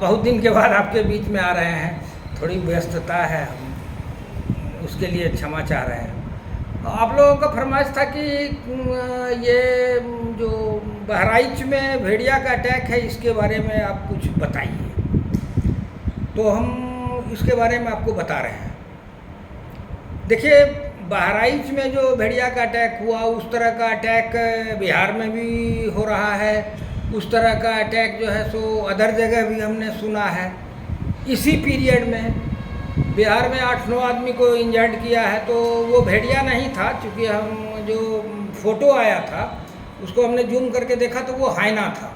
बहुत दिन के बाद आपके बीच में आ रहे हैं। थोड़ी व्यस्तता है, हम उसके लिए क्षमा चाह रहे हैं। आप लोगों का फरमाइश था कि ये जो बहराइच में भेड़िया का अटैक है इसके बारे में आप कुछ बताइए, तो हम इसके बारे में आपको बता रहे हैं। देखिए, बहराइच में जो भेड़िया का अटैक हुआ, उस तरह का अटैक बिहार में भी हो रहा है। उस तरह का अटैक जो है सो अदर जगह भी हमने सुना है। इसी पीरियड में बिहार में 8-9 आदमी को इंजर्ड किया है, तो वो भेड़िया नहीं था। चूँकि हम जो फ़ोटो आया था उसको हमने जूम करके देखा तो वो हाइना था।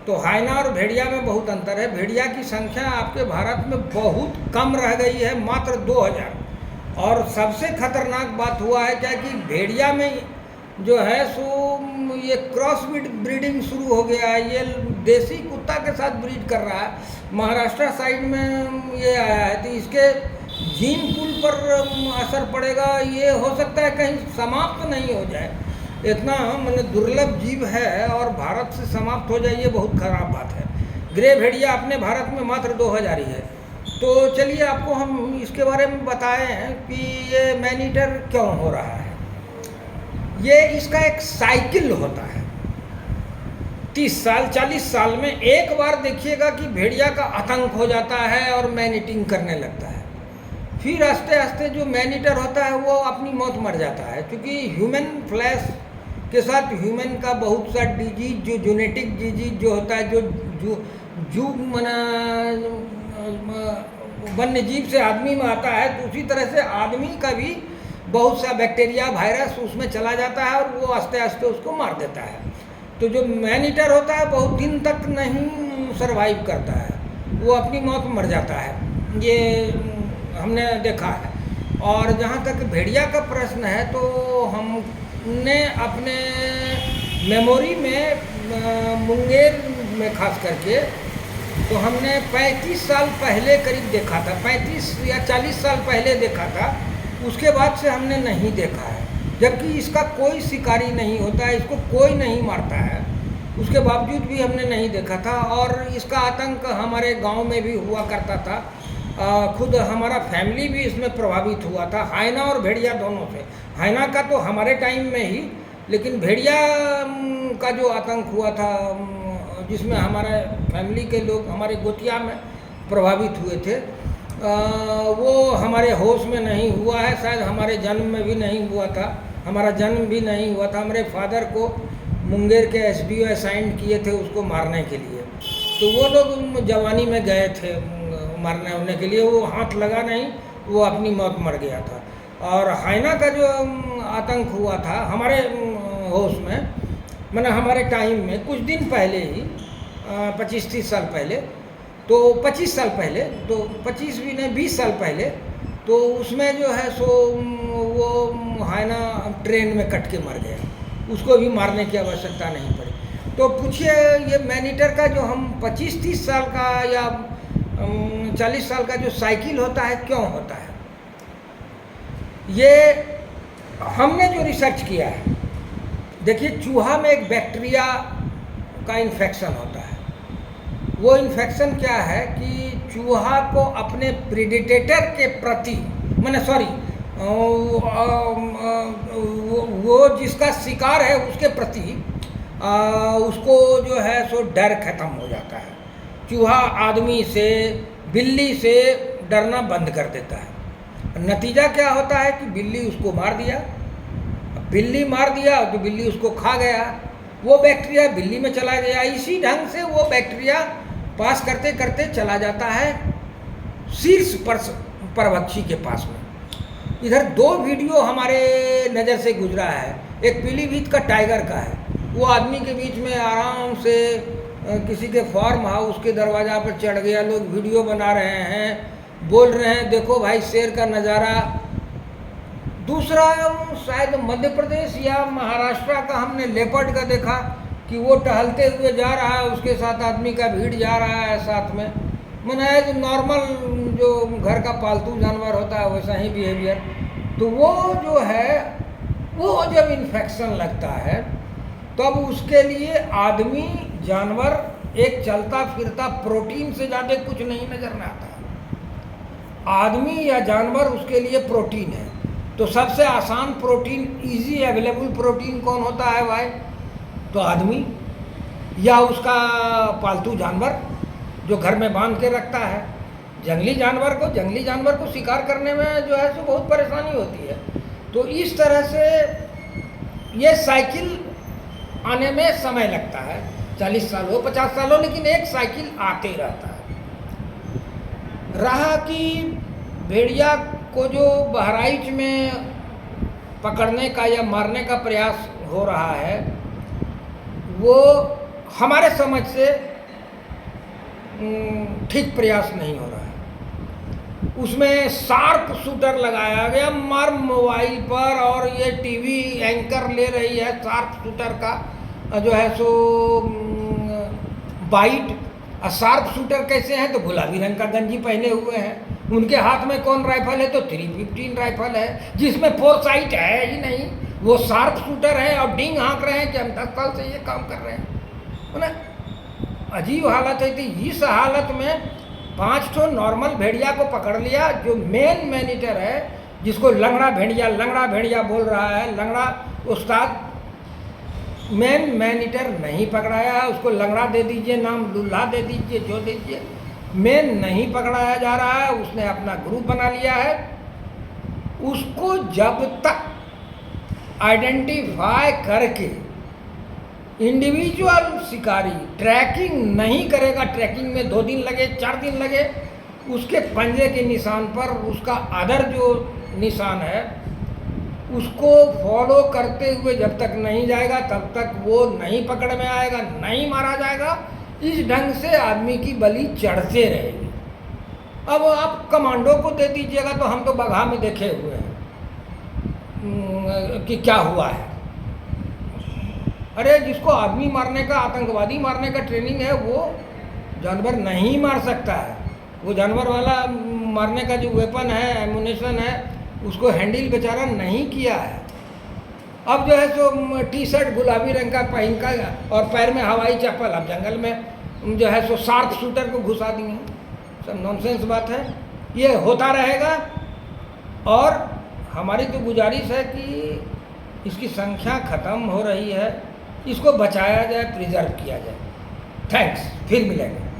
तो हाइना और भेड़िया में बहुत अंतर है। भेड़िया की संख्या आपके भारत में बहुत कम रह गई है, मात्र 2000। और सबसे खतरनाक बात हुआ है क्या कि भेड़िया में जो है सो ये क्रॉस ब्रीडिंग शुरू हो गया है। ये देसी कुत्ता के साथ ब्रीड कर रहा है। महाराष्ट्र साइड में ये आया है, तो इसके जीन पूल पर असर पड़ेगा। ये हो सकता है कहीं समाप्त नहीं हो जाए। इतना मैंने दुर्लभ जीव है और भारत से समाप्त हो जाए, ये बहुत खराब बात है। ग्रे भेड़िया अपने भारत में मात्र 2000 ही है। तो चलिए आपको हम इसके बारे में बताए हैं कि ये मैन ईटर क्यों हो रहा है। ये इसका एक साइकिल होता है। 30 साल 40 साल में एक बार देखिएगा कि भेड़िया का आतंक हो जाता है और मैन ईटिंग करने लगता है। फिर आस्ते आस्ते जो मैन ईटर होता है वो अपनी मौत मर जाता है, क्योंकि ह्यूमन फ्लैश के साथ ह्यूमन का बहुत सा डिजीज, जो जेनेटिक डिजीज जो होता है, जो वन्य जीव से आदमी में आता है, तो उसी तरह से आदमी का भी बहुत सा बैक्टीरिया, वायरस उसमें चला जाता है और वो आस्ते आस्ते उसको मार देता है। तो जो मैन ईटर होता है बहुत दिन तक नहीं सरवाइव करता है, वो अपनी मौत मर जाता है। ये हमने देखा है। और जहाँ तक भेड़िया का प्रश्न है, तो हमने अपने मेमोरी में मुंगेर में खास करके तो हमने 35 साल पहले करीब देखा था, 35 या 40 साल पहले देखा था। उसके बाद से हमने नहीं देखा है, जबकि इसका कोई शिकारी नहीं होता है, इसको कोई नहीं मारता है। उसके बावजूद भी हमने नहीं देखा था। और इसका आतंक हमारे गांव में भी हुआ करता था। खुद हमारा फैमिली भी इसमें प्रभावित हुआ था, हाइना और भेड़िया दोनों से। हाइना का तो हमारे टाइम में ही, लेकिन भेड़िया का जो आतंक हुआ था, जिसमें हमारे फैमिली के लोग हमारे गोतिया में प्रभावित हुए थे, वो हमारे होश में नहीं हुआ है। शायद हमारे जन्म में भी नहीं हुआ था, हमारा जन्म भी नहीं हुआ था। हमारे फादर को मुंगेर के SDO असाइन किए थे उसको मारने के लिए, तो वो लोग जवानी में गए थे मारने के लिए। वो हाथ लगा नहीं, वो अपनी मौत मर गया था। और हाइना का जो आतंक हुआ था हमारे होश में, मैंने हमारे टाइम में कुछ दिन पहले ही 25-30 साल पहले, तो 25 साल पहले, तो 25 भी नहीं 20 साल पहले, तो उसमें जो है सो वो हाइना ट्रेन में कट के मर गया। उसको भी मारने की आवश्यकता नहीं पड़ी। तो पूछिए, ये मैन ईटर का जो हम 25-30 साल का या 40 साल का जो साइकिल होता है, क्यों होता है? ये हमने जो रिसर्च किया है, देखिए चूहा में एक बैक्टीरिया का इन्फेक्शन होता है। वो इन्फेक्शन क्या है कि चूहा को अपने प्रेडेटर के प्रति, वो जिसका शिकार है उसके प्रति उसको जो है सो डर खत्म हो जाता है। चूहा आदमी से, बिल्ली से डरना बंद कर देता है। नतीजा क्या होता है कि बिल्ली उसको मार दिया। बिल्ली मार दिया तो बिल्ली उसको खा गया, वो बैक्टीरिया बिल्ली में चला गया। इसी ढंग से वो बैक्टीरिया पास करते करते चला जाता है शीर्ष परभक्षी के पास में। इधर 2 वीडियो हमारे नज़र से गुजरा है। एक पीलीभीत का टाइगर का है, वो आदमी के बीच में आराम से किसी के फार्म हाउस के दरवाज़ा पर चढ़ गया। लोग वीडियो बना रहे हैं, बोल रहे हैं देखो भाई शेर का नज़ारा। दूसरा शायद मध्य प्रदेश या महाराष्ट्र का हमने लेपर्ड का देखा कि वो टहलते हुए जा रहा है, उसके साथ आदमी का भीड़ जा रहा है साथ में। मैंने जो नॉर्मल जो घर का पालतू जानवर होता है वैसा ही बिहेवियर। तो वो जो है, वो जब इन्फेक्शन लगता है तब उसके लिए आदमी, जानवर एक चलता फिरता प्रोटीन से ज़्यादा कुछ नहीं नज़र में आता। आदमी या जानवर उसके लिए प्रोटीन है। तो सबसे आसान प्रोटीन, इजी अवेलेबल प्रोटीन कौन होता है भाई? तो आदमी या उसका पालतू जानवर जो घर में बांध के रखता है। जंगली जानवर को शिकार करने में जो है सो बहुत परेशानी होती है। तो इस तरह से ये साइकिल आने में समय लगता है, 40 साल हो 50 साल हो, लेकिन एक साइकिल आते ही रहता है। रहा कि भेड़िया को जो बहराइच में पकड़ने का या मारने का प्रयास हो रहा है, वो हमारे समझ से ठीक प्रयास नहीं हो रहा है। उसमें शार्प शूटर लगाया गया, मर मोबाइल पर, और ये टीवी एंकर ले रही है शार्प शूटर का जो है सो बाइट। और शार्प शूटर कैसे हैं? तो गुलाबी रंग का गंजी पहने हुए हैं। उनके हाथ में कौन राइफल है? तो 315 राइफल है, जिसमें 4 साइट है ही नहीं। वो शार्प शूटर है और डिंग हाँक रहे हैं कि हम 10 साल से ये काम कर रहे हैं ना। अजीब हालत है। तो इस हालत में 5 ठो नॉर्मल भेड़िया को पकड़ लिया। जो मेन मैनीटर है, जिसको लंगड़ा भेड़िया बोल रहा है, लंगड़ा उस्ताद, मेन मैनीटर नहीं पकड़ाया है। उसको लंगड़ा दे दीजिए नाम, लुल्हा दे दीजिए, जो दीजिए, मेन नहीं पकड़ाया जा रहा है। उसने अपना ग्रुप बना लिया है। उसको जब तक आइडेंटिफाई करके इंडिविजुअल शिकारी ट्रैकिंग नहीं करेगा, ट्रैकिंग में 2 दिन लगे, 4 दिन लगे, उसके पंजे के निशान पर उसका अदर जो निशान है उसको फॉलो करते हुए जब तक नहीं जाएगा तब तक वो नहीं पकड़ में आएगा, नहीं मारा जाएगा। इस ढंग से आदमी की बलि चढ़ते रहेगी। अब आप कमांडो को दे दीजिएगा तो हम तो बगहा में देखे हुए हैं कि क्या हुआ है। अरे जिसको आदमी मारने का, आतंकवादी मारने का ट्रेनिंग है, वो जानवर नहीं मार सकता है। वो जानवर वाला मारने का जो वेपन है, एमुनेशन है, उसको हैंडल बेचारा नहीं किया है। अब जो है सो टी-शर्ट गुलाबी रंग का पहन का और पैर में हवाई चप्पल, अब जंगल में जो है सो शार्प शूटर को घुसा दिए। सब नॉनसेंस बात है। ये होता रहेगा। और हमारी तो गुजारिश है कि इसकी संख्या ख़त्म हो रही है, इसको बचाया जाए, प्रिजर्व किया जाए। थैंक्स, फिर मिलेंगे।